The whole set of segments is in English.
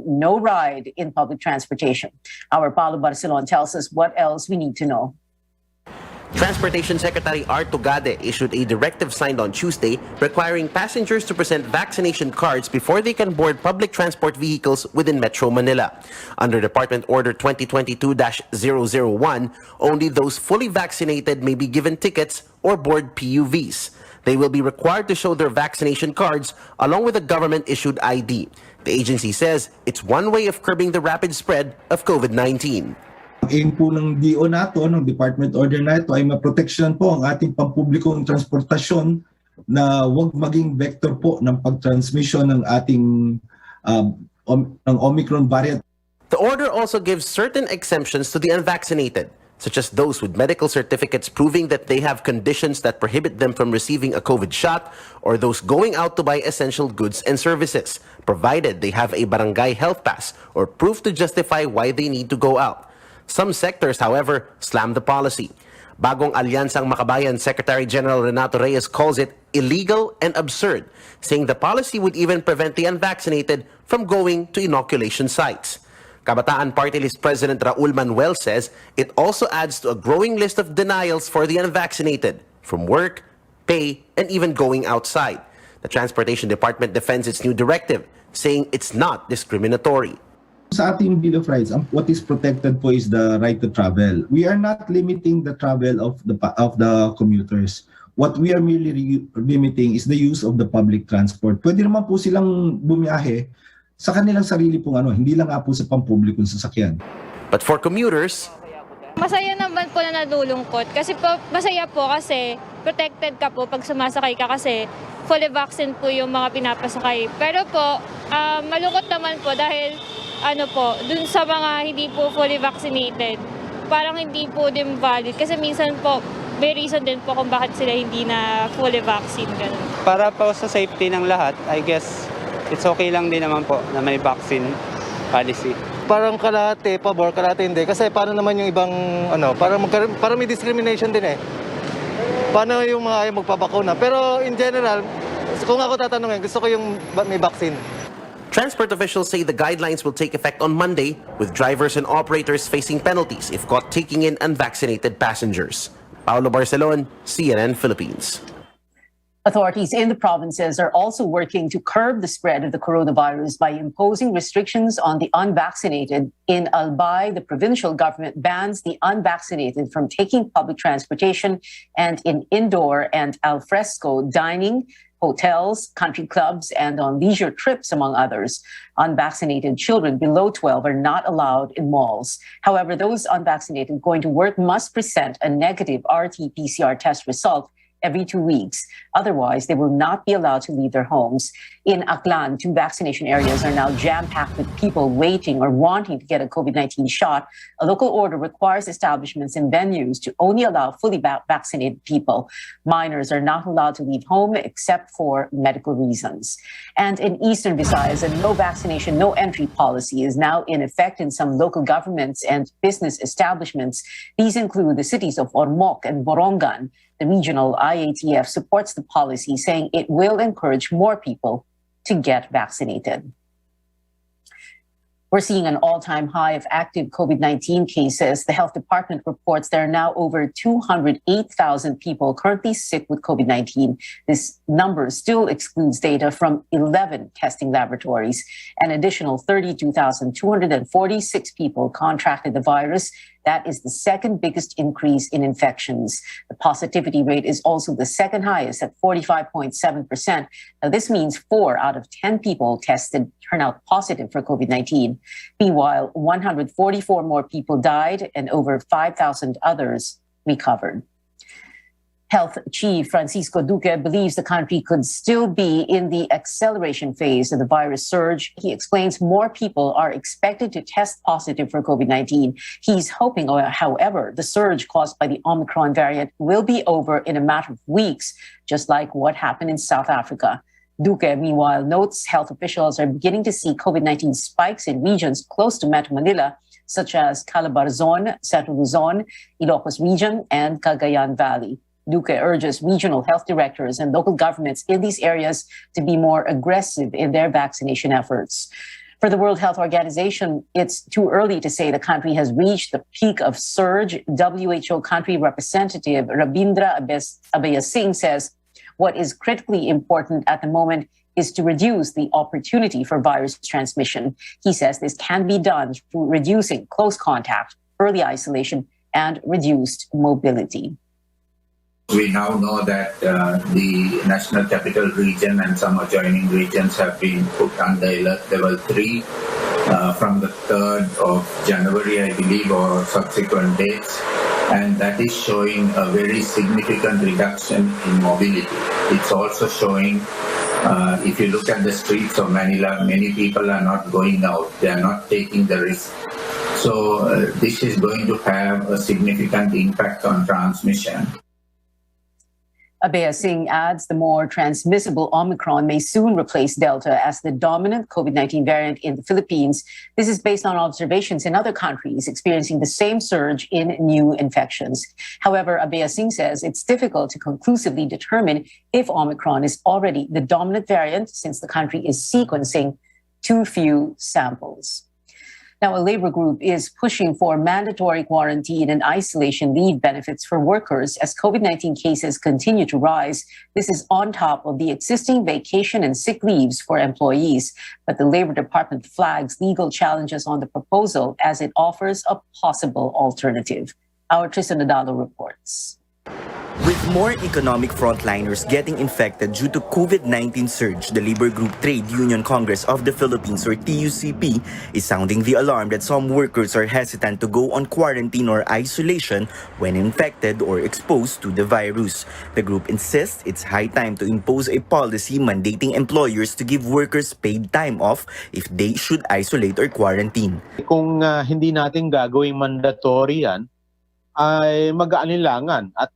no ride in public transportation. Our Paulo Barcelon tells us what else we need to know. Transportation Secretary Art Tugade issued a directive signed on Tuesday requiring passengers to present vaccination cards before they can board public transport vehicles within Metro Manila. Under Department Order 2022-001, only those fully vaccinated may be given tickets or board PUVs. They will be required to show their vaccination cards along with a government-issued ID. The agency says it's one way of curbing the rapid spread of COVID-19. Aim po ng DO nato, ng Department Order na ito ay maproteksyon po ang ating pampublikong transportasyon na huwag maging vector po ng pagtransmission ng ating ng Omicron variant. The order also gives certain exemptions to the unvaccinated, such as those with medical certificates proving that they have conditions that prohibit them from receiving a COVID shot, or those going out to buy essential goods and services, provided they have a barangay health pass or proof to justify why they need to go out. Some sectors, however, slam the policy. Bagong Alyansang Makabayan Secretary General Renato Reyes calls it illegal and absurd, saying the policy would even prevent the unvaccinated from going to inoculation sites. Kabataan Party List President Raul Manuel says it also adds to a growing list of denials for the unvaccinated, from work, pay, and even going outside. The Transportation Department defends its new directive, saying it's not discriminatory. Sa ating Bill of Rights, what is protected po is the right to travel. We are not limiting the travel of the commuters. What we are merely limiting is the use of the public transport. Pwede naman po silang bumiyahe sa kanilang sarili pong hindi lang nga po sa pampublikong sasakyan. But for commuters, masaya naman po na nalulungkot kasi po masaya po kasi protected ka po pag sumasakay ka kasi fully vaccine po yung mga pinapasakay. Pero po malungkot naman po dahil dun sa mga hindi po fully vaccinated, parang hindi po din valid. Kasi minsan po, may reason din po kung bakit sila hindi na fully vaccine. Ganun. Para po sa safety ng lahat, I guess, it's okay lang din naman po na may vaccine policy. Parang kalahati, pabor, kalahati hindi. Kasi paano naman yung ibang, parang may discrimination din eh. Paano yung mga ayaw magpabakuna? Pero in general, kung ako tatanungin, gusto ko yung may vaccine. Transport officials say the guidelines will take effect on Monday, with drivers and operators facing penalties if caught taking in unvaccinated passengers. Paulo Barcelon, CNN Philippines. Authorities in the provinces are also working to curb the spread of the coronavirus by imposing restrictions on the unvaccinated. In Albay, the provincial government bans the unvaccinated from taking public transportation, and in indoor and al fresco dining, hotels, country clubs, and on leisure trips, among others. Unvaccinated children below 12 are not allowed in malls. However, those unvaccinated going to work must present a negative RT-PCR test result every 2 weeks. Otherwise, they will not be allowed to leave their homes. In Aklan, 2 vaccination areas are now jam-packed with people waiting or wanting to get a COVID-19 shot. A local order requires establishments and venues to only allow fully vaccinated people. Minors are not allowed to leave home except for medical reasons. And in Eastern Visayas, a no vaccination, no entry policy is now in effect in some local governments and business establishments. These include the cities of Ormoc and Borongan. The regional IATF supports the policy, saying it will encourage more people to get vaccinated. We're seeing an all-time high of active COVID-19 cases. The health department reports there are now over 208,000 people currently sick with COVID-19. This number still excludes data from 11 testing laboratories. An additional 32,246 people contracted the virus. That is the second biggest increase in infections. The positivity rate is also the second highest at 45.7%. Now, this means 4 out of 10 people tested turn out positive for COVID-19. Meanwhile, 144 more people died and over 5,000 others recovered. Health Chief Francisco Duque believes the country could still be in the acceleration phase of the virus surge. He explains more people are expected to test positive for COVID-19. He's hoping, however, the surge caused by the Omicron variant will be over in a matter of weeks, just like what happened in South Africa. Duque, meanwhile, notes health officials are beginning to see COVID-19 spikes in regions close to Metro Manila, such as Calabarzon, Central Luzon, Ilocos Region, and Cagayan Valley. Duque urges regional health directors and local governments in these areas to be more aggressive in their vaccination efforts. For the World Health Organization, it's too early to say the country has reached the peak of surge. WHO country representative Rabindra Abayasinghe says what is critically important at the moment is to reduce the opportunity for virus transmission. He says this can be done through reducing close contact, early isolation, and reduced mobility. We now know that the National Capital Region and some adjoining regions have been put under alert level 3 from the 3rd of January, I believe, or subsequent dates. And that is showing a very significant reduction in mobility. It's also showing, if you look at the streets of Manila, many people are not going out. They are not taking the risk. So this is going to have a significant impact on transmission. Abayasinghe adds the more transmissible Omicron may soon replace Delta as the dominant COVID-19 variant in the Philippines. This is based on observations in other countries experiencing the same surge in new infections. However, Abayasinghe says it's difficult to conclusively determine if Omicron is already the dominant variant since the country is sequencing too few samples. Now, a labor group is pushing for mandatory quarantine and isolation leave benefits for workers as COVID-19 cases continue to rise. This is on top of the existing vacation and sick leaves for employees. But the Labor Department flags legal challenges on the proposal as it offers a possible alternative. Our Tristan Nadalo reports. With more economic frontliners getting infected due to COVID-19 surge, the Labor Group Trade Union Congress of the Philippines, or TUCP, is sounding the alarm that some workers are hesitant to go on quarantine or isolation when infected or exposed to the virus. The group insists it's high time to impose a policy mandating employers to give workers paid time off if they should isolate or quarantine. Kung hindi natin gagawing mandatory yan, ay mag-aanilangan at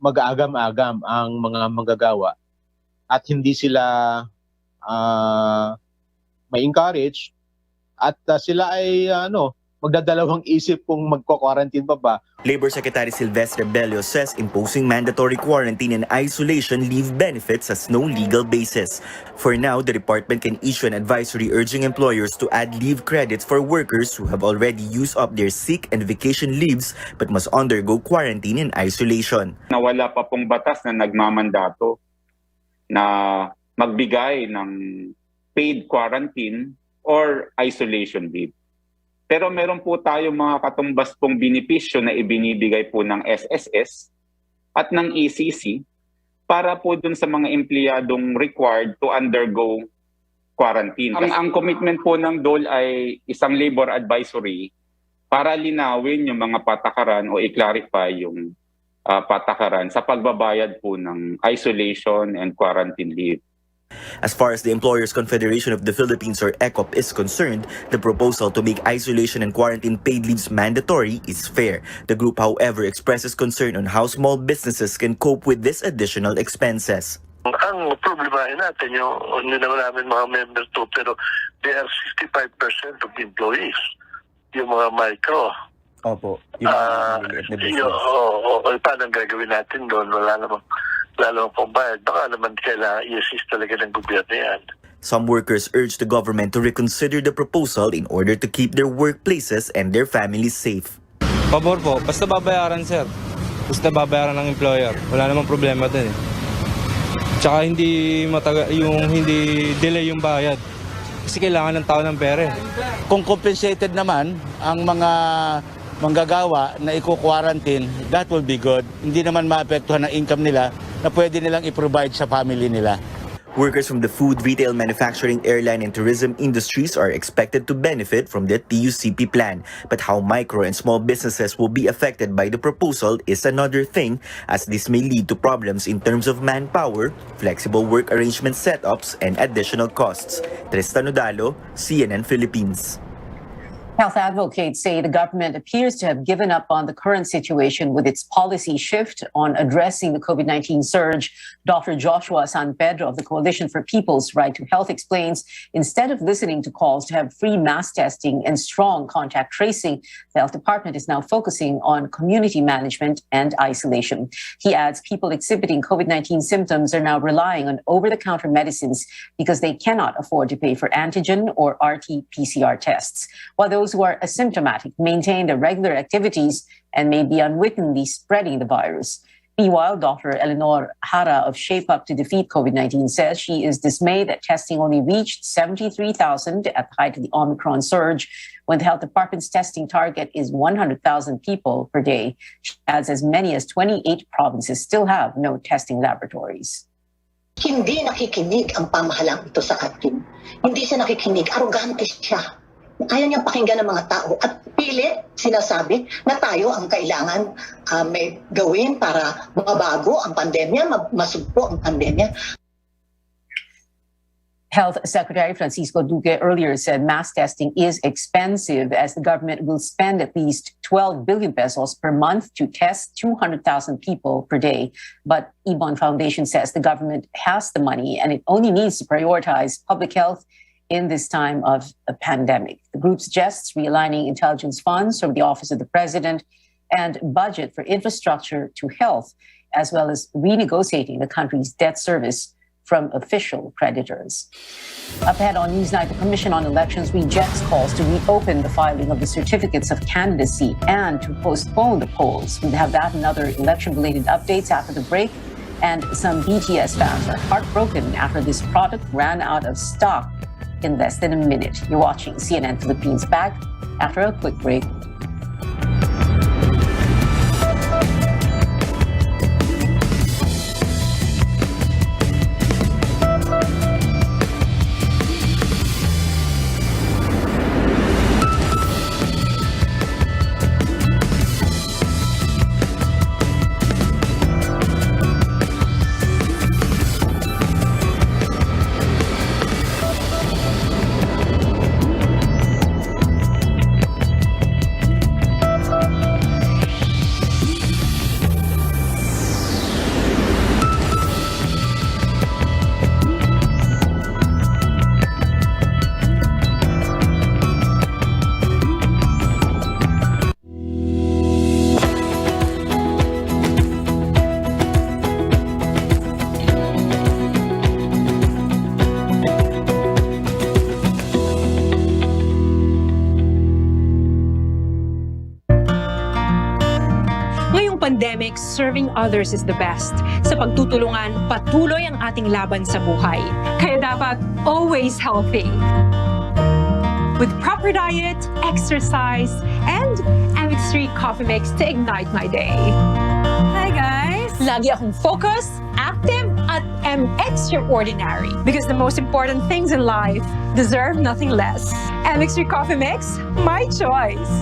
mag-aagam-agam ang mga manggagawa at hindi sila ma-encourage at sila ay magdadalawang isip kung magko-quarantine pa ba. Labor Secretary Silvestre Bello says imposing mandatory quarantine and isolation leave benefits has no legal basis. For now, the department can issue an advisory urging employers to add leave credits for workers who have already used up their sick and vacation leaves but must undergo quarantine and isolation. Wala pa pong batas na nagmamandato na magbigay ng paid quarantine or isolation leave. Pero meron po tayong mga katumbas pong benepisyo na ibinibigay po ng SSS at ng ECC para po dun sa mga empleyadong required to undergo quarantine. Ang commitment po ng DOL ay isang labor advisory para linawin yung mga patakaran o i-clarify yung patakaran sa pagbabayad po ng isolation and quarantine leave. As far as the Employers Confederation of the Philippines, or ECOP, is concerned, the proposal to make isolation and quarantine paid leaves mandatory is fair. The group, however, expresses concern on how small businesses can cope with this additional expenses. Ang problemahin natin yung hindi naman namin mga members to, pero they are 65% of the employees, yung mga micro. Opo. Yung paano gagawin natin doon? Wala namang pambayad. Baka naman kailangan i-assist talaga ng gobyerno yan. Some workers urge the government to reconsider the proposal in order to keep their workplaces and their families safe. Pabor po. Basta babayaran, sir. Basta babayaran ng employer. Wala namang problema din eh. Tsaka hindi delay yung bayad. Kasi kailangan ng tao ng pera. Kung compensated naman ang mga manggagawa na i-quarantine, that will be good. Hindi naman maapektuhan ng income nila na pwede nilang i-provide sa family nila. Workers from the food, retail, manufacturing, airline, and tourism industries are expected to benefit from the TUCP plan. But how micro and small businesses will be affected by the proposal is another thing, as this may lead to problems in terms of manpower, flexible work arrangement setups, and additional costs. Tristan Nadalo, CNN Philippines. Health advocates say the government appears to have given up on the current situation with its policy shift on addressing the COVID-19 surge. Dr. Joshua San Pedro of the Coalition for People's Right to Health explains, instead of listening to calls to have free mass testing and strong contact tracing, the health department is now focusing on community management and isolation. He adds people exhibiting COVID-19 symptoms are now relying on over-the-counter medicines because they cannot afford to pay for antigen or RT-PCR tests, while those who are asymptomatic maintain their regular activities and may be unwittingly spreading the virus. Meanwhile, Dr. Eleanor Hara of Shape Up to Defeat COVID-19 says she is dismayed that testing only reached 73,000 at the height of the Omicron surge, when the health department's testing target is 100,000 people per day. She adds as many as 28 provinces still have no testing laboratories. Hindi nakikinig ang pamahalaan ito sa atin. Hindi siya nakikinig, arrogante siya. Ayaw niyang pakinggan ng mga tao at pilit sinasabi na tayo ang kailangan may gawin para mabago ang pandemya, masugpo ang pandemya. Health Secretary Francisco Duque earlier said mass testing is expensive as the government will spend at least 12 billion pesos per month to test 200,000 people per day. But Ibon Foundation says the government has the money and it only needs to prioritize public health in this time of a pandemic. The group suggests realigning intelligence funds from the Office of the President and budget for infrastructure to health, as well as renegotiating the country's debt service from official creditors. Up ahead on Newsnight, the Commission on Elections rejects calls to reopen the filing of the certificates of candidacy and to postpone the polls. We'll have that and other election-related updates after the break. And some BTS fans are heartbroken after this product ran out of stock in less than a minute. You're watching CNN Philippines. Back after a quick break. Pandemic, serving others is the best. Sa pagtutulungan, patuloy ang ating laban sa buhay. Kaya dapat always healthy. With proper diet, exercise, and MX3 coffee mix to ignite my day. Hi guys! Lagi akong focused, active, at extraordinary. Because the most important things in life deserve nothing less. MX3 coffee mix, my choice.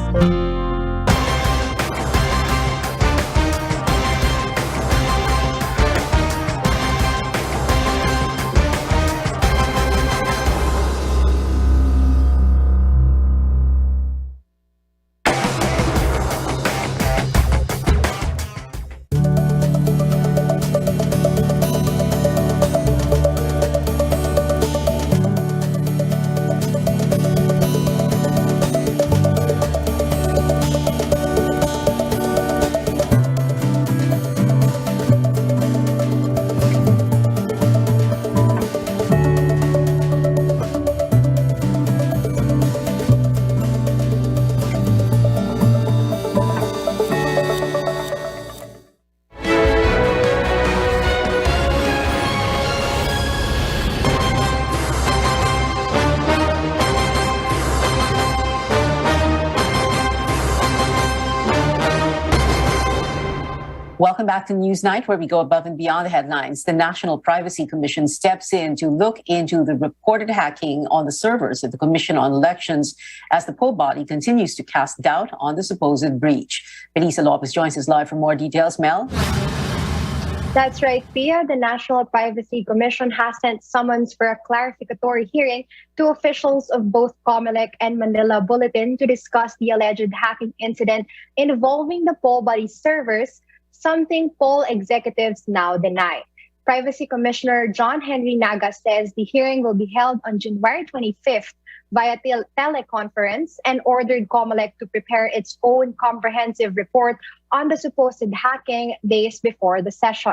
Welcome back to Newsnight, where we go above and beyond the headlines. The National Privacy Commission steps in to look into the reported hacking on the servers of the Commission on Elections as the poll body continues to cast doubt on the supposed breach. Melissa Lopez joins us live for more details. Mel? That's right, Pia. The National Privacy Commission has sent summons for a clarificatory hearing to officials of both COMELEC and Manila Bulletin to discuss the alleged hacking incident involving the poll body servers, something poll executives now deny. Privacy Commissioner John Henry Naga says the hearing will be held on January 25th via teleconference and ordered COMELEC to prepare its own comprehensive report on the supposed hacking days before the session.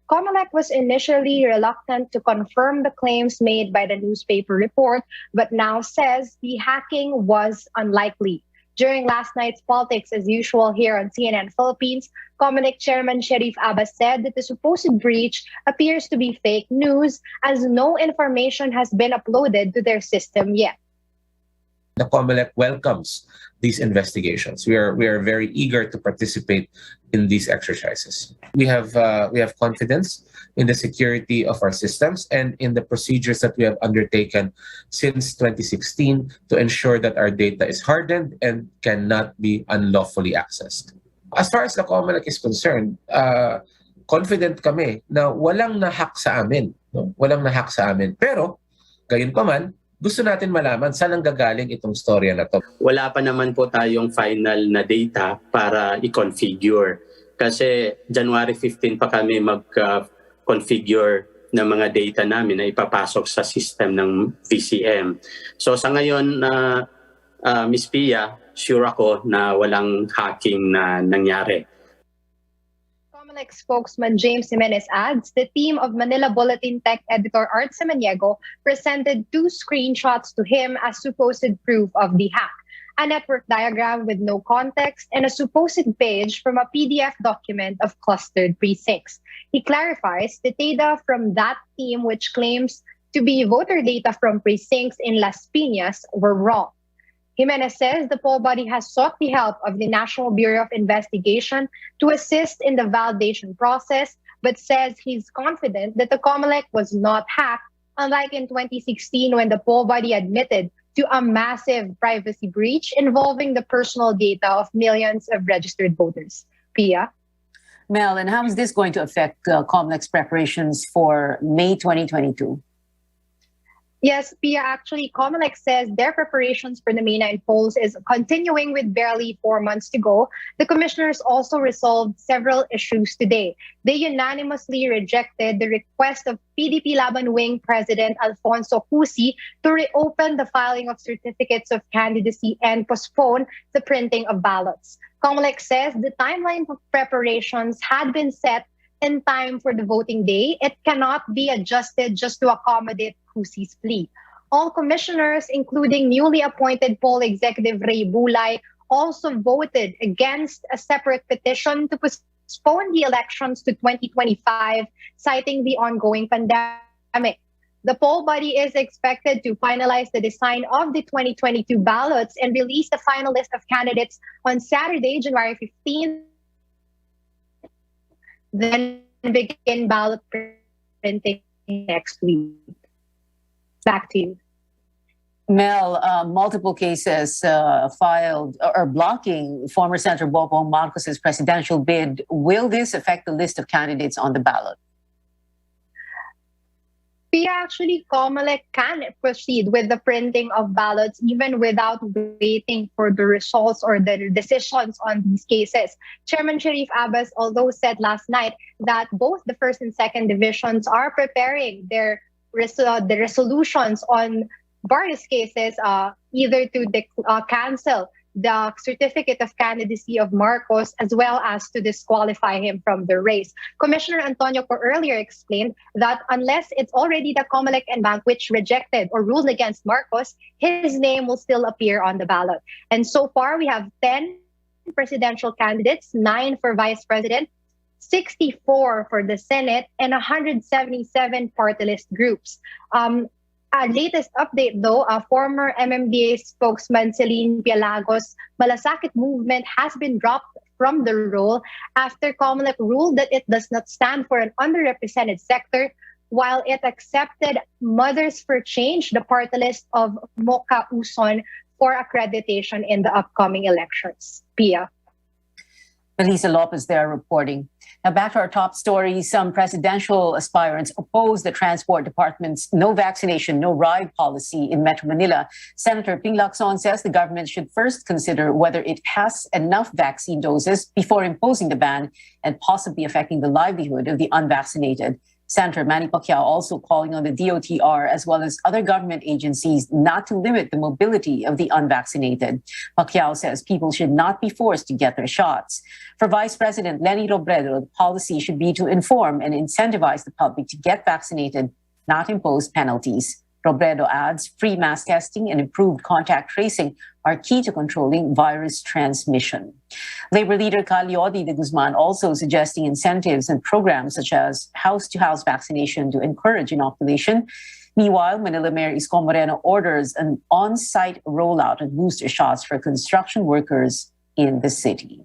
COMELEC was initially reluctant to confirm the claims made by the newspaper report, but now says the hacking was unlikely. During last night's Politics as Usual here on CNN Philippines, COMELEC Chairman Sherif Abbas said that the supposed breach appears to be fake news as no information has been uploaded to their system yet. The COMELEC welcomes these investigations. We are very eager to participate in these exercises. We have confidence in the security of our systems and in the procedures that we have undertaken since 2016 to ensure that our data is hardened and cannot be unlawfully accessed. As far as the COMELEC is concerned, confident kami na walang na-hack sa amin. No? Walang na-hack sa amin. Pero, gayon pa man, gusto natin malaman saan ang gagaling itong storya na to. Wala pa naman po tayong final na data para i-configure. Kasi January 15 pa kami mag-configure ng mga data namin na ipapasok sa system ng VCM. So sa ngayon, Ms. Pia, sure ako na walang hacking na nangyari. COMELEC spokesman James Jimenez adds the team of Manila Bulletin tech editor Art Samaniego presented 2 screenshots to him as supposed proof of the hack, a network diagram with no context and a supposed page from a PDF document of clustered precincts. He clarifies the data from that team, which claims to be voter data from precincts in Las Piñas, were wrong. Jimenez says the poll body has sought the help of the National Bureau of Investigation to assist in the validation process, but says he's confident that the COMELEC was not hacked, unlike in 2016 when the poll body admitted to a massive privacy breach involving the personal data of millions of registered voters. Pia? Mel, and how is this going to affect COMELEC's preparations for May 2022? Yes, Pia, actually, COMELEC says their preparations for the May 9 polls is continuing with barely 4 months to go. The commissioners also resolved several issues today. They unanimously rejected the request of PDP Laban Wing President Alfonso Cusi to reopen the filing of certificates of candidacy and postpone the printing of ballots. COMELEC says the timeline for preparations had been set in time for the voting day. It cannot be adjusted just to accommodate Cusi's plea. All commissioners, including newly appointed poll executive Ray Bulay, also voted against a separate petition to postpone the elections to 2025, citing the ongoing pandemic. The poll body is expected to finalize the design of the 2022 ballots and release the final list of candidates on Saturday, January 15th. Then begin ballot printing next week. Back to you. Mel, multiple cases filed or blocking former Senator Bongbong Marcos's presidential bid. Will this affect the list of candidates on the ballot? Pia, actually, COMELEC can proceed with the printing of ballots even without waiting for the results or the decisions on these cases. Chairman Sherif Abbas although said last night that both the first and second divisions are preparing the resolutions on various cases, either to cancel the certificate of candidacy of Marcos as well as to disqualify him from the race. Commissioner Antonio Co earlier explained that unless it's already the COMELEC and Bank which rejected or ruled against Marcos, his name will still appear on the ballot. And so far, we have 10 presidential candidates, 9 for vice president, 64 for the Senate, and 177 party list groups. Latest update though, former MMDA spokesman Celine Pialagos' Malasakit movement has been dropped from the role after COMELEC ruled that it does not stand for an underrepresented sector, while it accepted Mothers for Change, the party list of Mocha Uson, for accreditation in the upcoming elections. Pia? Melissa Lopez there reporting. Now back to our top story. Some presidential aspirants oppose the Transport Department's no vaccination, no ride policy in Metro Manila. Senator Ping Lacson says the government should first consider whether it has enough vaccine doses before imposing the ban and possibly affecting the livelihood of the unvaccinated. Senator Manny Pacquiao also calling on the DOTR as well as other government agencies not to limit the mobility of the unvaccinated. Pacquiao says people should not be forced to get their shots. For Vice President Leni Robredo, the policy should be to inform and incentivize the public to get vaccinated, not impose penalties. Robredo adds free mass testing and improved contact tracing are key to controlling virus transmission. Labor leader Caliodi de Guzman also suggesting incentives and programs such as house-to-house vaccination to encourage inoculation. Meanwhile, Manila Mayor Isko Moreno orders an on-site rollout of booster shots for construction workers in the city.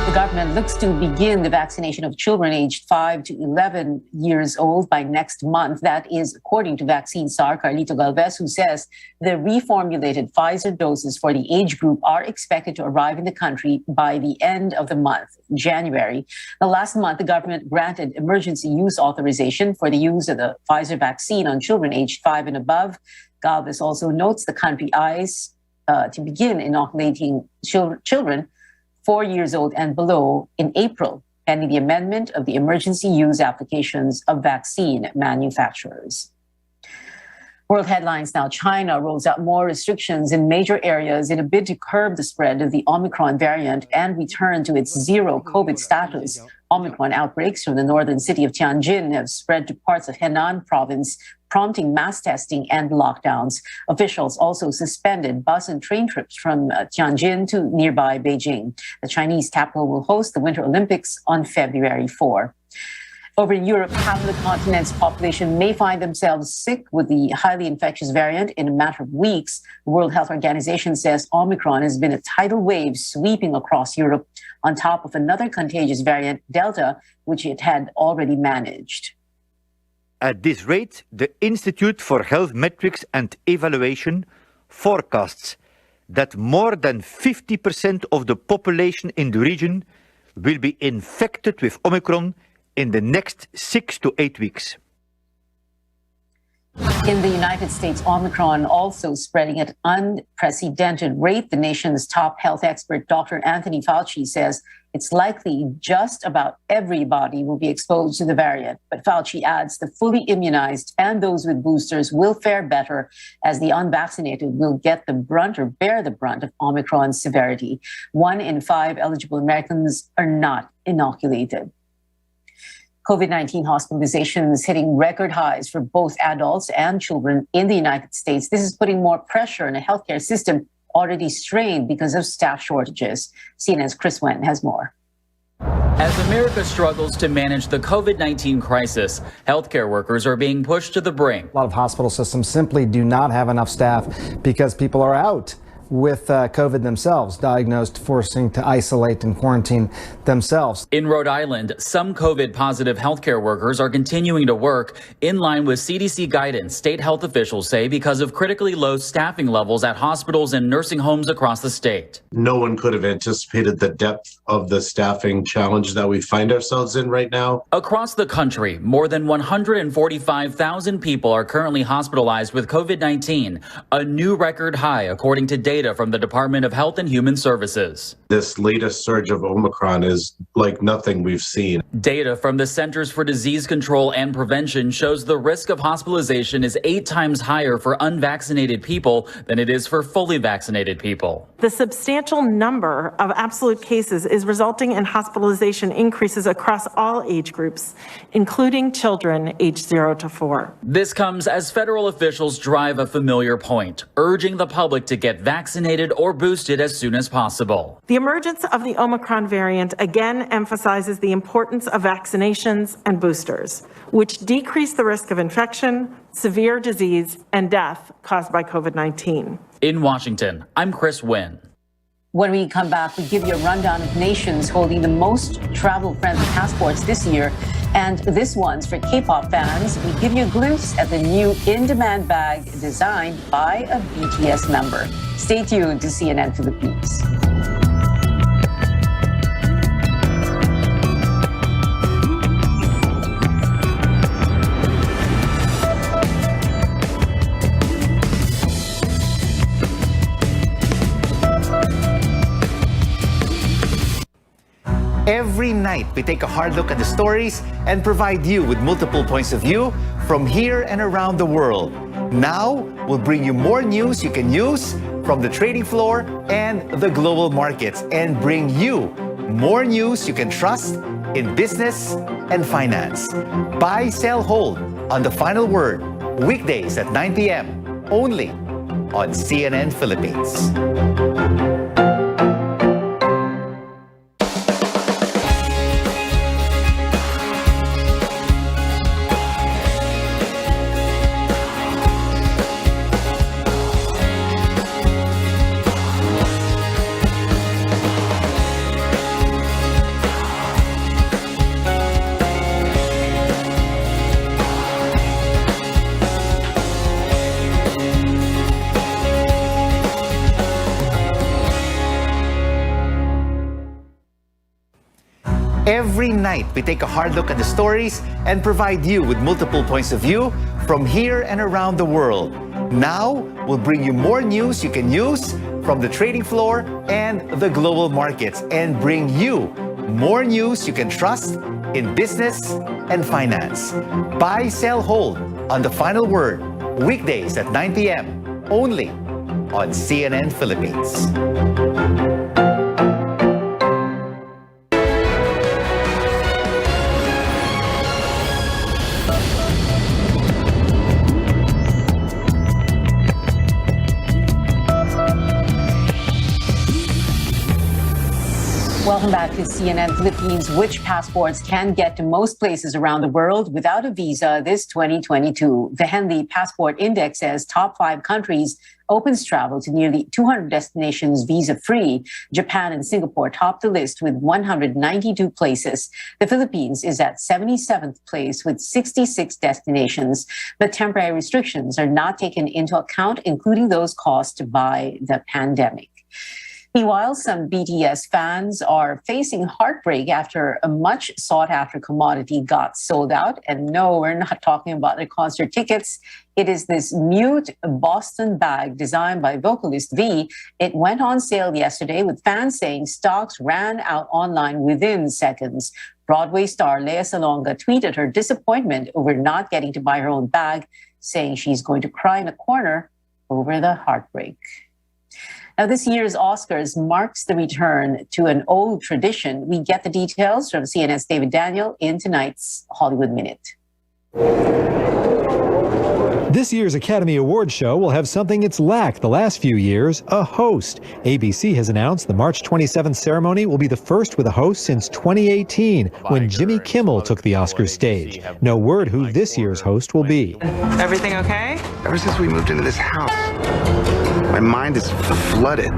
The government looks to begin the vaccination of children aged 5 to 11 years old by next month. That is according to vaccine czar Carlito Galvez, who says the reformulated Pfizer doses for the age group are expected to arrive in the country by the end of the month, January. Now, last month, the government granted emergency use authorization for the use of the Pfizer vaccine on children aged 5 and above. Galvez also notes the country eyes to begin inoculating children 4 years old and below in April, pending the amendment of the emergency use applications of vaccine manufacturers. World headlines now. China rolls out more restrictions in major areas in a bid to curb the spread of the Omicron variant and return to its zero COVID status. Omicron outbreaks from the northern city of Tianjin have spread to parts of Henan province, prompting mass testing and lockdowns. Officials also suspended bus and train trips from Tianjin to nearby Beijing. The Chinese capital will host the Winter Olympics on February 4. Over in Europe, half of the continent's population may find themselves sick with the highly infectious variant in a matter of weeks. The World Health Organization says Omicron has been a tidal wave sweeping across Europe on top of another contagious variant, Delta, which it had already managed. At this rate, the Institute for Health Metrics and Evaluation forecasts that more than 50% of the population in the region will be infected with Omicron in the next 6 to 8 weeks. In the United States, Omicron also spreading at an unprecedented rate. The nation's top health expert, Dr. Anthony Fauci, says it's likely just about everybody will be exposed to the variant. But Fauci adds the fully immunized and those with boosters will fare better, as the unvaccinated will get the brunt or bear the brunt of Omicron's severity. 1 in 5 eligible Americans are not inoculated. COVID-19 hospitalizations hitting record highs for both adults and children in the United States. This is putting more pressure on a healthcare system already strained because of staff shortages. CNN's Chris Wen has more. As America struggles to manage the COVID-19 crisis, healthcare workers are being pushed to the brink. A lot of hospital systems simply do not have enough staff because people are out with COVID themselves, diagnosed, forcing to isolate and quarantine themselves. In Rhode Island, some COVID-positive healthcare workers are continuing to work in line with CDC guidance, state health officials say, because of critically low staffing levels at hospitals and nursing homes across the state. No one could have anticipated the depth of the staffing challenge that we find ourselves in right now. Across the country, more than 145,000 people are currently hospitalized with COVID-19, a new record high according to data from the Department of Health and Human Services. This latest surge of Omicron is like nothing we've seen. Data from the Centers for Disease Control and Prevention shows the risk of hospitalization is 8 times higher for unvaccinated people than it is for fully vaccinated people. The substantial number of absolute cases is resulting in hospitalization increases across all age groups, including children aged 0 to 4. This comes as federal officials drive a familiar point, urging the public to get vaccinated or boosted as soon as possible. The emergence of the Omicron variant again emphasizes the importance of vaccinations and boosters, which decrease the risk of infection, severe disease, and death caused by COVID-19. In Washington, I'm Chris Wen. When we come back, we give you a rundown of nations holding the most travel-friendly passports this year And this one's for K-pop fans. We give you a glimpse at the new in-demand bag designed by a BTS member. Stay tuned to CNN Philippines. Every night, we take a hard look at the stories and provide you with multiple points of view from here and around the world. Now, we'll bring you more news you can use from the trading floor and the global markets, and bring you more news you can trust in business and finance. Buy, sell, hold on The Final Word, weekdays at 9 p.m. only on CNN Philippines. Every night, we take a hard look at the stories and provide you with multiple points of view from here and around the world. Now, we'll bring you more news you can use from the trading floor and the global markets, and bring you more news you can trust in business and finance. Buy, sell, hold on The Final Word, weekdays at 9 p.m. only on CNN Philippines. Welcome back to CNN Philippines. Which passports can get to most places around the world without a visa this 2022? The Henley Passport Index says top 5 countries opens travel to nearly 200 destinations visa-free. Japan and Singapore top the list with 192 places. The Philippines is at 77th place with 66 destinations. But temporary restrictions are not taken into account, including those caused by the pandemic. Meanwhile, some BTS fans are facing heartbreak after a much sought-after commodity got sold out. And no, we're not talking about the concert tickets. It is this nude Boston bag designed by vocalist V. It went on sale yesterday, with fans saying stocks ran out online within seconds. Broadway star Lea Salonga tweeted her disappointment over not getting to buy her own bag, saying she's going to cry in a corner over the heartbreak. Now, this year's Oscars marks the return to an old tradition. We get the details from CNN's David Daniel in tonight's Hollywood Minute. This year's Academy Awards show will have something it's lacked the last few years, a host. ABC has announced the March 27th ceremony will be the first with a host since 2018, when Jimmy Kimmel took the Oscars stage. No word who this year's host will be. Everything okay? Ever since we moved into this house, my mind is flooded.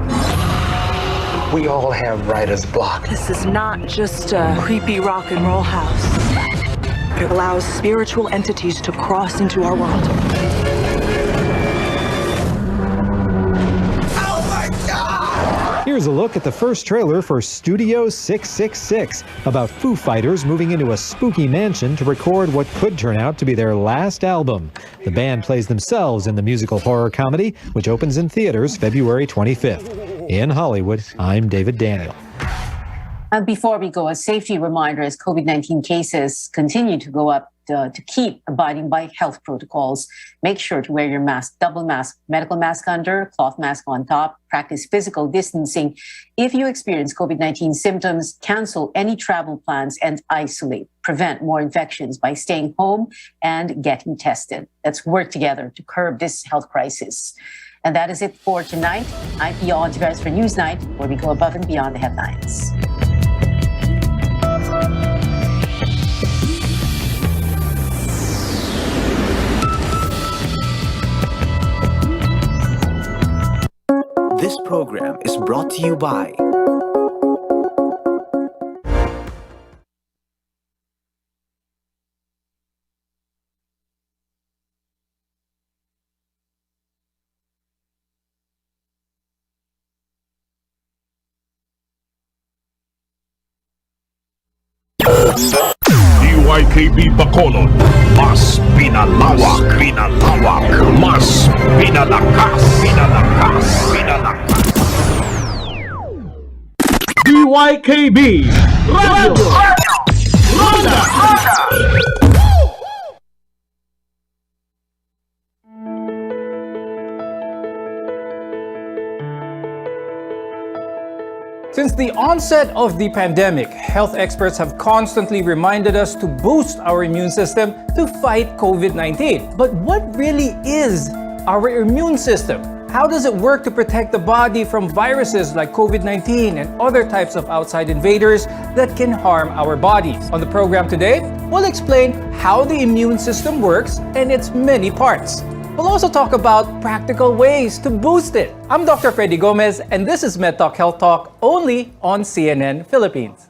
We all have writer's block. This is not just a creepy rock and roll house. It allows spiritual entities to cross into our world. Oh my God! Here's a look at the first trailer for Studio 666, about Foo Fighters moving into a spooky mansion to record what could turn out to be their last album. The band plays themselves in the musical horror comedy, which opens in theaters February 25th. In Hollywood, I'm David Daniel. And before we go, a safety reminder as COVID-19 cases continue to go up, to keep abiding by health protocols. Make sure to wear your mask, double mask, medical mask under, cloth mask on top, practice physical distancing. If you experience COVID-19 symptoms, cancel any travel plans and isolate. Prevent more infections by staying home and getting tested. Let's work together to curb this health crisis. And that is it for tonight. I'm Pia Ontiveros for Newsnight, where we go above and beyond the headlines. This program is brought to you by DYKB Bacolod, mas pinalawak, mas pinalakas. DYKB Radio Ronda. Since the onset of the pandemic, health experts have constantly reminded us to boost our immune system to fight COVID-19. But what really is our immune system? How does it work to protect the body from viruses like COVID-19 and other types of outside invaders that can harm our bodies? On the program today, we'll explain how the immune system works and its many parts. We'll also talk about practical ways to boost it. I'm Dr. Freddy Gomez, and this is MedTalk Health Talk, only on CNN Philippines.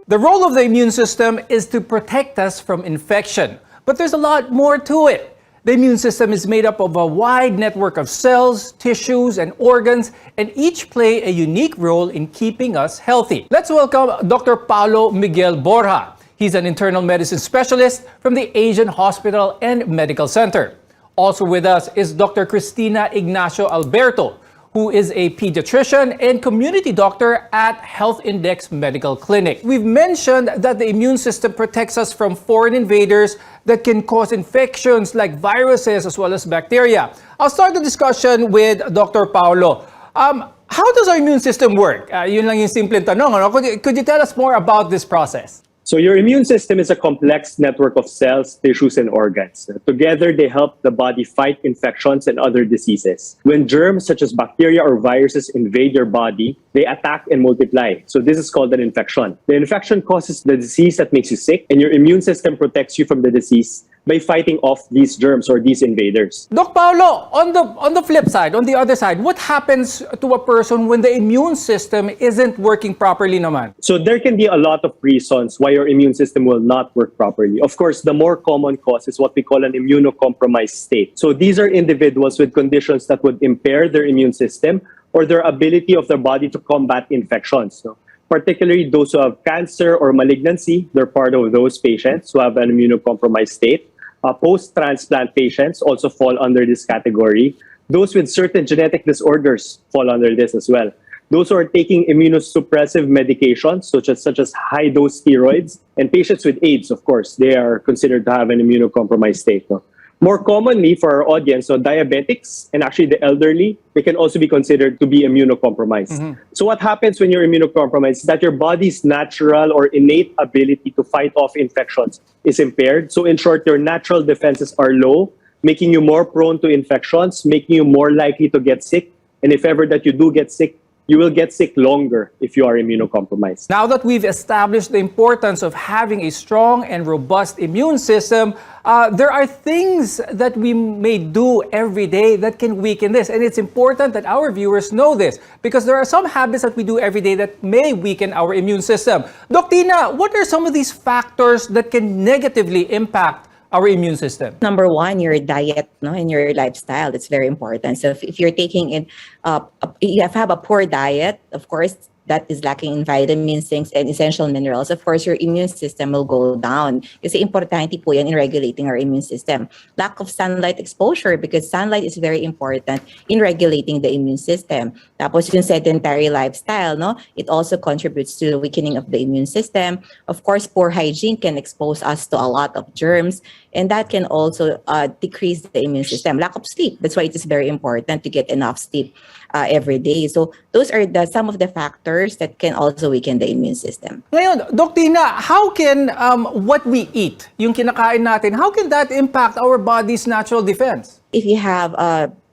The role of the immune system is to protect us from infection, but there's a lot more to it. The immune system is made up of a wide network of cells, tissues, and organs, and each play a unique role in keeping us healthy. Let's welcome Dr. Paulo Miguel Borja. He's an internal medicine specialist from the Asian Hospital and Medical Center. Also with us is Dr. Cristina Ignacio Alberto, who is a pediatrician and community doctor at Health Index Medical Clinic. We've mentioned that the immune system protects us from foreign invaders that can cause infections like viruses as well as bacteria. I'll start the discussion with Dr. Paulo. How does our immune system work? Yun lang yung simpleng tanong. Ano? Could you tell us more about this process? So your immune system is a complex network of cells, tissues, and organs. Together, they help the body fight infections and other diseases. When germs such as bacteria or viruses invade your body, they attack and multiply. So this is called an infection. The infection causes the disease that makes you sick, and your immune system protects you from the disease by fighting off these germs or these invaders. Doc Paulo, on the flip side, on the other side, what happens to a person when the immune system isn't working properly naman? So there can be a lot of reasons why your immune system will not work properly. Of course, the more common cause is what we call an immunocompromised state. So these are individuals with conditions that would impair their immune system or their ability of their body to combat infections. So particularly those who have cancer or malignancy, they're part of those patients who have an immunocompromised state. Post-transplant patients also fall under this category. Those with certain genetic disorders fall under this as well. Those who are taking immunosuppressive medications, such as high-dose steroids, and patients with AIDS, of course, they are considered to have an immunocompromised state. No? More commonly for our audience, so diabetics and actually the elderly, they can also be considered to be immunocompromised. Mm-hmm. So what happens when you're immunocompromised is that your body's natural or innate ability to fight off infections is impaired. So in short, your natural defenses are low, making you more prone to infections, making you more likely to get sick. And if ever that you do get sick, you will get sick longer if you are immunocompromised. Now that we've established the importance of having a strong and robust immune system, there are things that we may do every day that can weaken this. And it's important that our viewers know this because there are some habits that we do every day that may weaken our immune system. Doc Tina, what are some of these factors that can negatively impact our immune system? Number one, your diet, and your lifestyle. That's very important. So if you're taking it, you have a poor diet, of course, that is lacking in vitamins, zinc, and essential minerals, of course, your immune system will go down. Kasi importante po yan in regulating our immune system. Lack of sunlight exposure, because sunlight is very important in regulating the immune system. Tapos yung sedentary lifestyle, it also contributes to the weakening of the immune system. Of course, poor hygiene can expose us to a lot of germs, and that can also decrease the immune system. Lack of sleep, that's why it is very important to get enough sleep every day. So those are some of the factors that can also weaken the immune system. Ngayon, Doc Tina, how can what we eat, yung kinakain natin, how can that impact our body's natural defense? If you have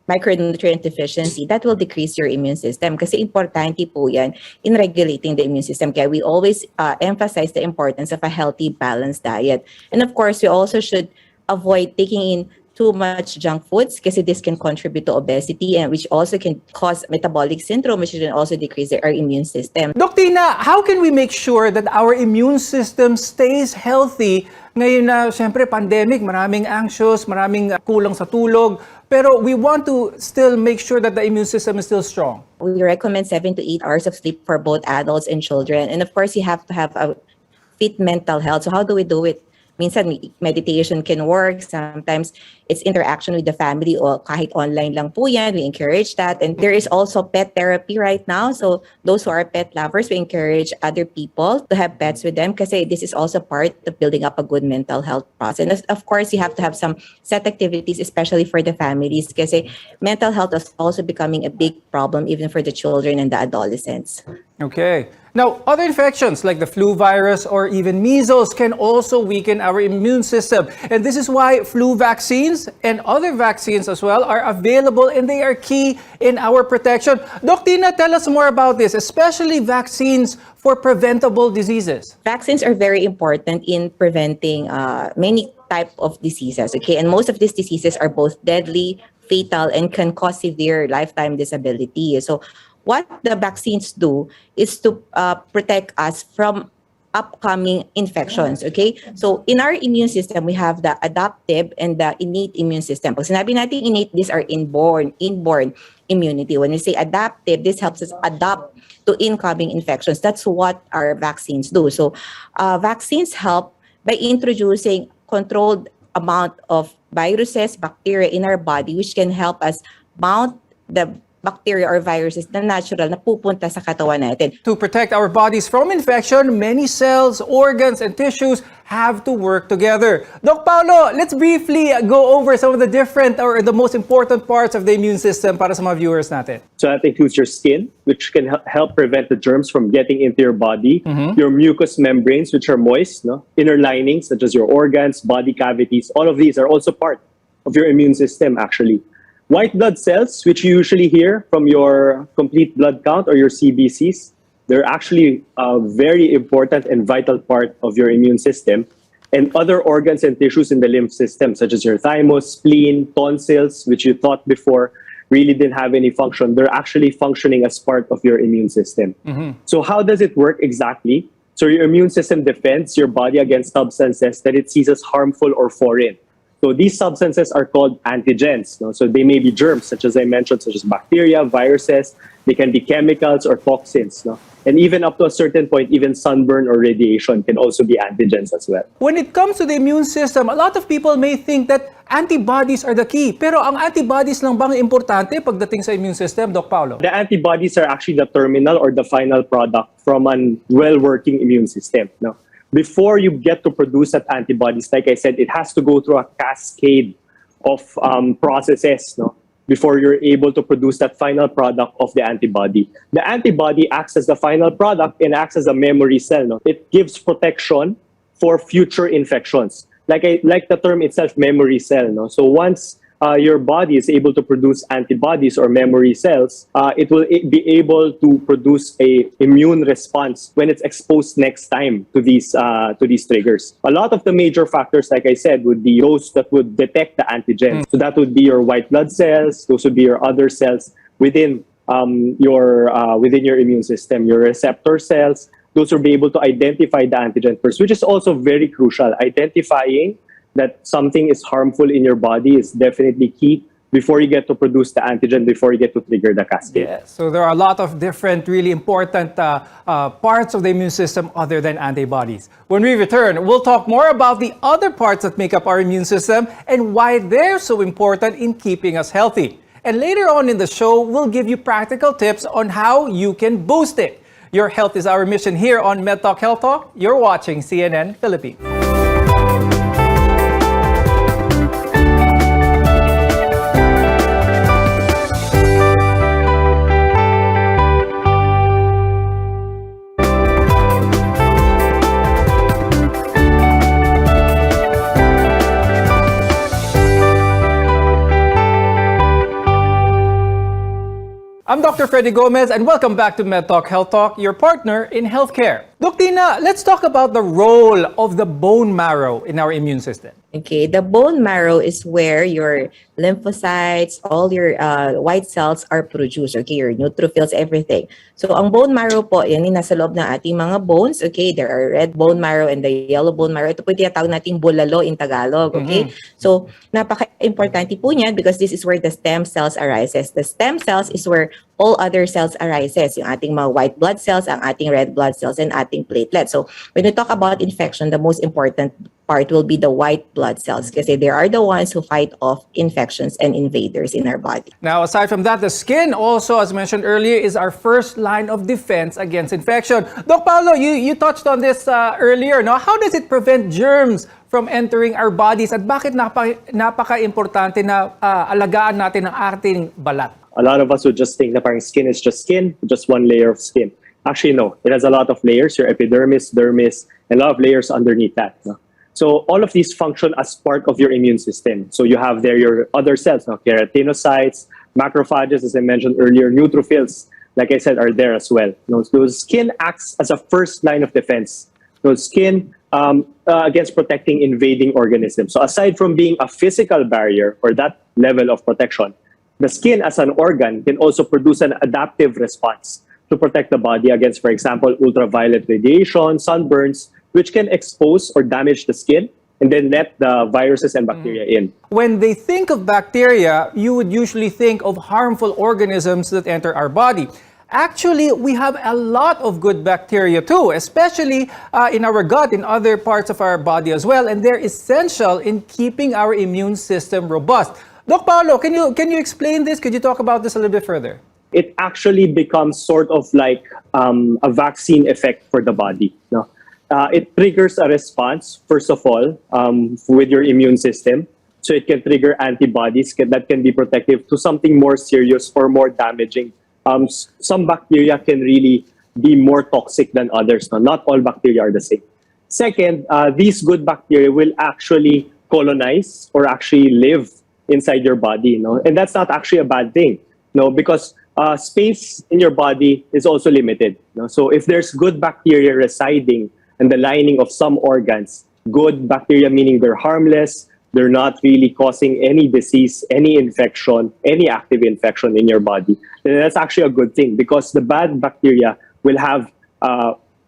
micronutrient deficiency, that will decrease your immune system kasi importante po yan in regulating the immune system. Kaya we always emphasize the importance of a healthy, balanced diet. And of course, we also should avoid taking in too much junk foods kasi this can contribute to obesity and which also can cause metabolic syndrome, which can also decrease our immune system. Doc Tina, how can we make sure that our immune system stays healthy Ngayon na, syempre, pandemic, maraming anxious, maraming kulang sa tulog. Pero we want to still make sure that the immune system is still strong. We recommend 7 to 8 hours of sleep for both adults and children. And of course, you have to have a fit mental health. So how do we do it? Minsan, meditation can work. Sometimes, it's interaction with the family o kahit online lang po yan. We encourage that. And there is also pet therapy right now. So those who are pet lovers, we encourage other people to have pets with them kasi this is also part of building up a good mental health process. And of course, you have to have some set activities, especially for the families kasi mental health is also becoming a big problem even for the children and the adolescents. Okay. Now, other infections like the flu virus or even measles can also weaken our immune system. And this is why flu vaccines and other vaccines as well are available and they are key in our protection. Doc Tina, tell us more about this, especially vaccines for preventable diseases. Vaccines are very important in preventing many type of diseases, okay? And most of these diseases are both deadly, fatal, and can cause severe lifetime disability. So what the vaccines do is to protect us from upcoming infections, okay? So in our immune system, we have the adaptive and the innate immune system. Pag sinabi natin innate, these are inborn immunity. When we say adaptive, this helps us adapt to incoming infections. That's what our vaccines do. So vaccines help by introducing controlled amount of viruses, bacteria in our body, which can help us mount the bacteria or viruses na natural na pupunta sa katawan natin. To protect our bodies from infection, many cells, organs, and tissues have to work together. Doc Paulo, let's briefly go over some of the different or the most important parts of the immune system para sa mga viewers natin. So that includes your skin, which can help prevent the germs from getting into your body, your mucous membranes, which are moist, inner linings, such as your organs, body cavities. All of these are also part of your immune system, actually. White blood cells, which you usually hear from your complete blood count or your CBCs, they're actually a very important and vital part of your immune system. And other organs and tissues in the lymph system, such as your thymus, spleen, tonsils, which you thought before really didn't have any function, they're actually functioning as part of your immune system. So how does it work exactly? So your immune system defends your body against substances that it sees as harmful or foreign. So these substances are called antigens. So they may be germs, such as I mentioned, such as bacteria, viruses. They can be chemicals or toxins. And even up to a certain point, even sunburn or radiation can also be antigens as well. When it comes to the immune system, a lot of people may think that antibodies are the key. Pero ang antibodies lang bang importante pagdating sa immune system, Doc Paulo? The antibodies are actually the terminal or the final product from a well-working immune system. Before you get to produce that antibodies, like I said, it has to go through a cascade of processes before you're able to produce that final product of the antibody. The antibody acts as the final product and acts as a memory cell. It gives protection for future infections. Like the term itself, memory cell. So once your body is able to produce antibodies or memory cells, it will be able to produce a immune response when it's exposed next time to these triggers. A lot of the major factors, like I said, would be those that would detect the antigens. So that would be your white blood cells. Those would be your other cells within your immune system. Your receptor cells. Those will be able to identify the antigen first, which is also very crucial. Identifying that something is harmful in your body is definitely key before you get to produce the antigen, before you get to trigger the cascade. Yes. So there are a lot of different, really important parts of the immune system other than antibodies. When we return, we'll talk more about the other parts that make up our immune system and why they're so important in keeping us healthy. And later on in the show, we'll give you practical tips on how you can boost it. Your health is our mission here on MedTalk Health Talk. You're watching CNN Philippines. I'm Dr. Freddy Gomez and welcome back to MedTalk Health Talk, your partner in healthcare. Doc Tina, let's talk about the role of the bone marrow in our immune system. Okay, the bone marrow is where your lymphocytes, all your white cells are produced. Okay, your neutrophils, everything. So, ang bone marrow po, yan yung nasa loob ng ating mga bones. Okay, there are red bone marrow and the yellow bone marrow. Ito po yung tinatawag nating bulalo in Tagalog. Okay, so napaka-importante po niyan because this is where the stem cells arises. The stem cells is where all other cells arises. Yung ating mga white blood cells, ang ating red blood cells, and ating platelets. So, when we talk about infection, the most important part will be the white blood cells kasi they are the ones who fight off infections and invaders in our body. Now, aside from that, the skin also, as mentioned earlier, is our first line of defense against infection. Doc Paolo, you touched on this earlier. No? How does it prevent germs from entering our bodies at bakit napaka-importante na alagaan natin ang ating balat? A lot of us would just think that our skin is just skin, just one layer of skin. Actually, no. It has a lot of layers, your epidermis, dermis, and a lot of layers underneath that. No? So all of these function as part of your immune system. So you have there your other cells, no? Keratinocytes, macrophages, as I mentioned earlier, neutrophils, like I said, are there as well. So skin acts as a first line of defense. So skin against protecting invading organisms. So aside from being a physical barrier or that level of protection, the skin as an organ can also produce an adaptive response to protect the body against, for example, ultraviolet radiation, sunburns, which can expose or damage the skin and then let the viruses and bacteria in. When they think of bacteria, you would usually think of harmful organisms that enter our body. Actually, we have a lot of good bacteria too, especially in our gut, in other parts of our body as well, and they're essential in keeping our immune system robust. Doc Paolo, can you explain this? Could you talk about this a little bit further? It actually becomes sort of like a vaccine effect for the body. No? It triggers a response, first of all, with your immune system. So it can trigger antibodies that can be protective to something more serious or more damaging. Some bacteria can really be more toxic than others. No? Not all bacteria are the same. Second, these good bacteria will actually colonize or actually live inside your body. No? And that's not actually a bad thing. No, because space in your body is also limited. No? So if there's good bacteria residing in the lining of some organs, good bacteria meaning they're harmless, they're not really causing any disease, any infection, any active infection in your body, then that's actually a good thing because the bad bacteria will have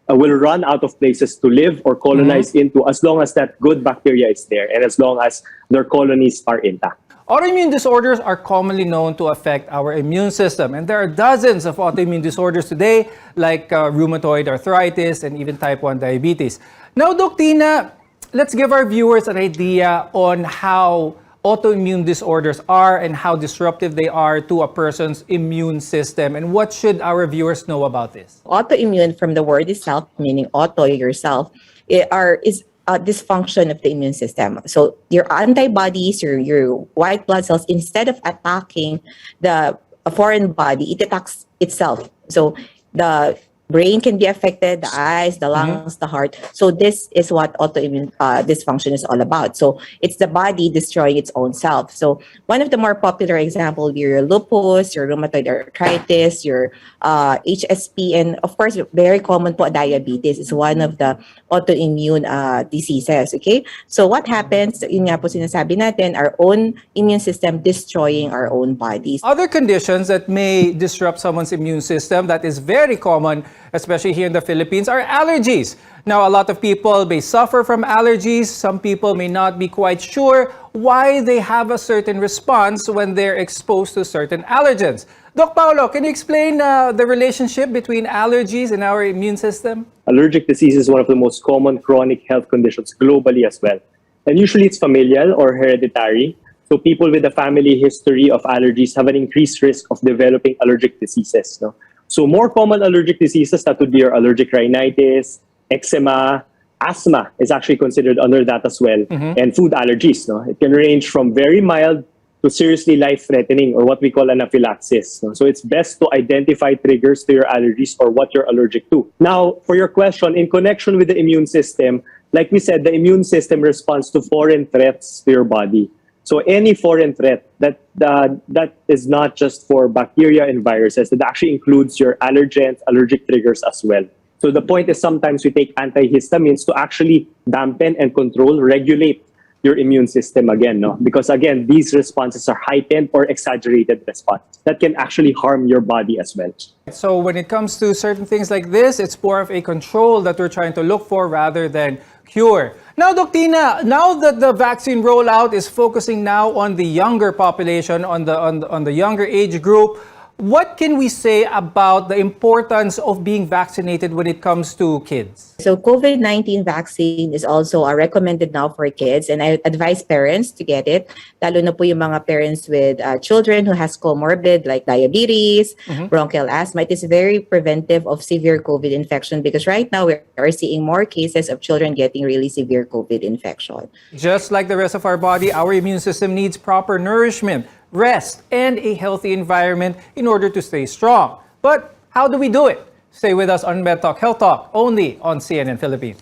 will run out of places to live or colonize into as long as that good bacteria is there and as long as their colonies are intact. Autoimmune disorders are commonly known to affect our immune system, and there are dozens of autoimmune disorders today, like rheumatoid arthritis and even type 1 diabetes. Now, Doc Tina, let's give our viewers an idea on how autoimmune disorders are and how disruptive they are to a person's immune system, and what should our viewers know about this? Autoimmune, from the word itself, meaning auto, yourself, is dysfunction of the immune system. So your antibodies, your white blood cells, instead of attacking the foreign body, it attacks itself. So the brain can be affected, the eyes, the lungs, the heart. So this is what autoimmune dysfunction is all about. So it's the body destroying its own self. So one of the more popular examples, your lupus, your rheumatoid arthritis, your HSP, and of course, very common po, diabetes is one of the autoimmune diseases. Okay? So what happens, yun nga po sinasabi natin, our own immune system destroying our own bodies. Other conditions that may disrupt someone's immune system that is very common, especially here in the Philippines, are allergies. Now, a lot of people may suffer from allergies. Some people may not be quite sure why they have a certain response when they're exposed to certain allergens. Doc Paolo, can you explain the relationship between allergies and our immune system? Allergic disease is one of the most common chronic health conditions globally as well. And usually it's familial or hereditary. So people with a family history of allergies have an increased risk of developing allergic diseases. No? So more common allergic diseases, that would be your allergic rhinitis, eczema, asthma is actually considered under that as well, and food allergies. No? It can range from very mild to seriously life-threatening, or what we call anaphylaxis. No? So it's best to identify triggers to your allergies or what you're allergic to. Now, for your question, in connection with the immune system, like we said, the immune system responds to foreign threats to your body. So any foreign threat that is not just for bacteria and viruses, that actually includes your allergens, allergic triggers as well. So the point is sometimes we take antihistamines to actually dampen and control, regulate your immune system again, no? Because again, these responses are heightened or exaggerated responses that can actually harm your body as well. So when it comes to certain things like this, it's more of a control that we're trying to look for rather than cure. Now, Doc Tina, now that the vaccine rollout is focusing now on the younger population, on the younger age group, what can we say about the importance of being vaccinated when it comes to kids? So COVID-19 vaccine is also recommended now for kids, and I advise parents to get it, lalo na po yung mga parents with children who has comorbid like diabetes, bronchial asthma. It is very preventive of severe COVID infection because right now we are seeing more cases of children getting really severe COVID infection. Just like the rest of our body, our immune system needs proper nourishment, rest, and a healthy environment in order to stay strong. But how do we do it? Stay with us on MedTalk Health Talk, only on CNN Philippines.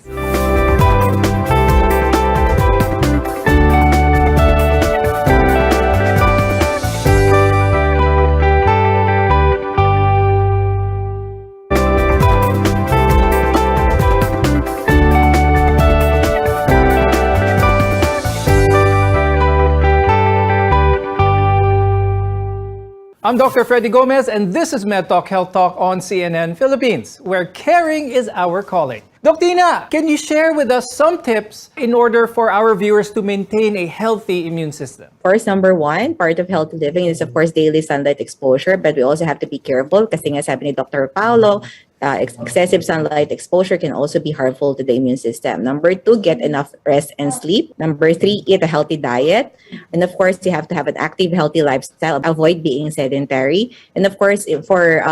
I'm Dr. Freddy Gomez, and this is MedTalk Health Talk on CNN Philippines, where caring is our calling. Doc Tina, can you share with us some tips in order for our viewers to maintain a healthy immune system? Of course, number one, part of healthy living is, of course, daily sunlight exposure, but we also have to be careful kasi nga sabi ni Dr. Paulo, excessive sunlight exposure can also be harmful to the immune system. Number two, get enough rest and sleep. Number three, eat a healthy diet. And of course, you have to have an active, healthy lifestyle. Avoid being sedentary. And of course, for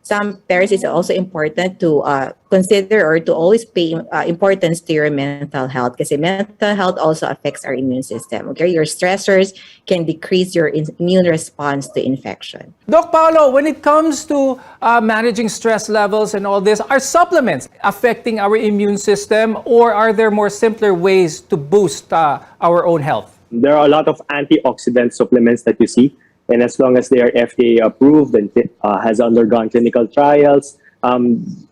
some parents, it's also important to consider or to always pay importance to your mental health because mental health also affects our immune system. Okay, your stressors can decrease your immune response to infection. Doc Paulo, when it comes to managing stress levels and all this, are supplements affecting our immune system, or are there more simpler ways to boost our own health? There are a lot of antioxidant supplements that you see. And as long as they are FDA approved and has undergone clinical trials,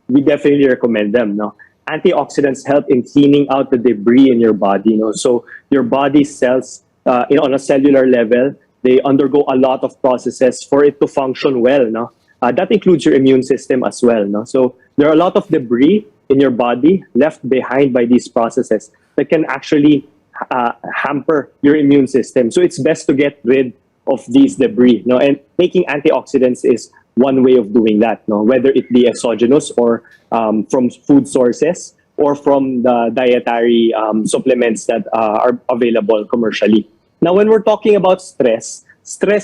we definitely recommend them. No? Antioxidants help in cleaning out the debris in your body. So your body cells, on a cellular level, they undergo a lot of processes for it to function well. No? That includes your immune system as well. No? So there are a lot of debris in your body left behind by these processes that can actually hamper your immune system. So it's best to get rid of these debris, and taking antioxidants is one way of doing that, whether it be exogenous or from food sources or from the dietary supplements that are available commercially. Now, when we're talking about stress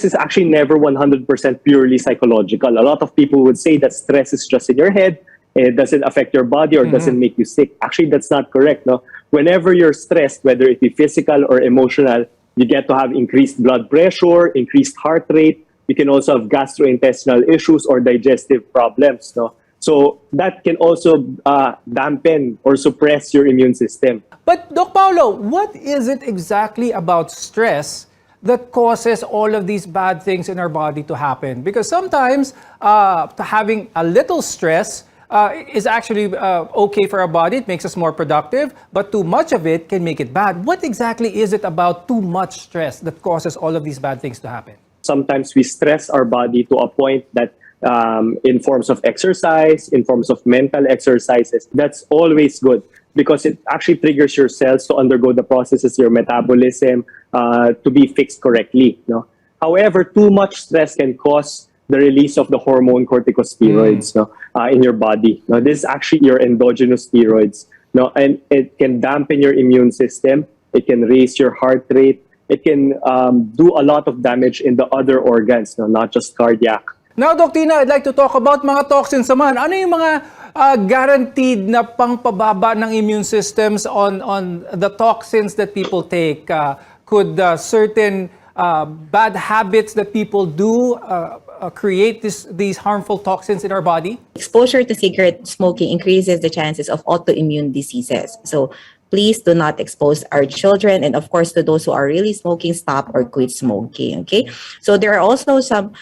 is actually never 100% purely psychological. A lot of people would say that stress is just in your head, it doesn't affect your body or doesn't make you sick. Actually, that's not correct. Whenever you're stressed, whether it be physical or emotional, you get to have increased blood pressure, increased heart rate. You can also have gastrointestinal issues or digestive problems. So that can also dampen or suppress your immune system. But Doc Paulo, what is it exactly about stress that causes all of these bad things in our body to happen? Because sometimes having a little stress is actually okay for our body. It makes us more productive, but too much of it can make it bad. What exactly is it about too much stress that causes all of these bad things to happen? Sometimes we stress our body to a point that in forms of exercise, in forms of mental exercises, that's always good because it actually triggers your cells to undergo the processes, your metabolism, to be fixed correctly. However, too much stress can cause the release of the hormone corticosteroids in your body. This is actually your endogenous steroids. And it can dampen your immune system. It can raise your heart rate. It can do a lot of damage in the other organs, not just cardiac. Now, Doc Tina, I'd like to talk about mga toxins naman. Ano yung mga guaranteed na pangpababa ng immune systems on the toxins that people take? Could certain bad habits that people do create these harmful toxins in our body? Exposure to cigarette smoking increases the chances of autoimmune diseases. So please do not expose our children. And of course, to those who are really smoking, stop or quit smoking. Okay. So there are also some,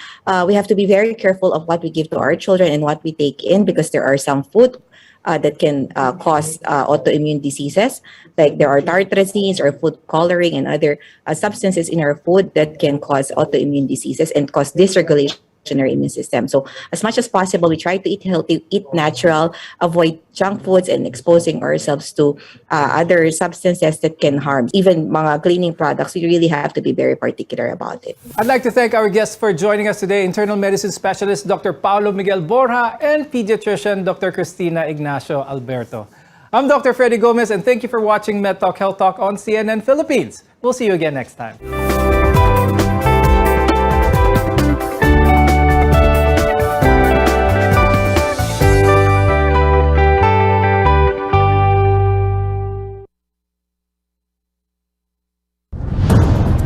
we have to be very careful of what we give to our children and what we take in, because there are some food that can cause autoimmune diseases. Like there are tartrazines or food coloring and other substances in our food that can cause autoimmune diseases and cause dysregulation in our immune system. So as much as possible, we try to eat healthy, eat natural, avoid junk foods, and exposing ourselves to other substances that can harm. Even mga cleaning products, we really have to be very particular about it. I'd like to thank our guests for joining us today, internal medicine specialist Dr. Paulo Miguel Borja and pediatrician Dr. Cristina Ignacio Alberto. I'm Dr. Freddy Gomez, and thank you for watching MedTalk Health Talk on CNN Philippines. We'll see you again next time.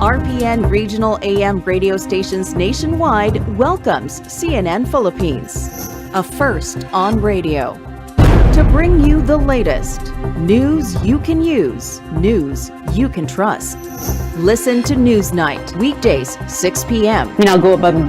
RPN Regional AM radio stations nationwide welcomes CNN Philippines, a first on radio. To bring you the latest news you can use, news you can trust. Listen to Newsnight, weekdays 6 p.m. I'll go above and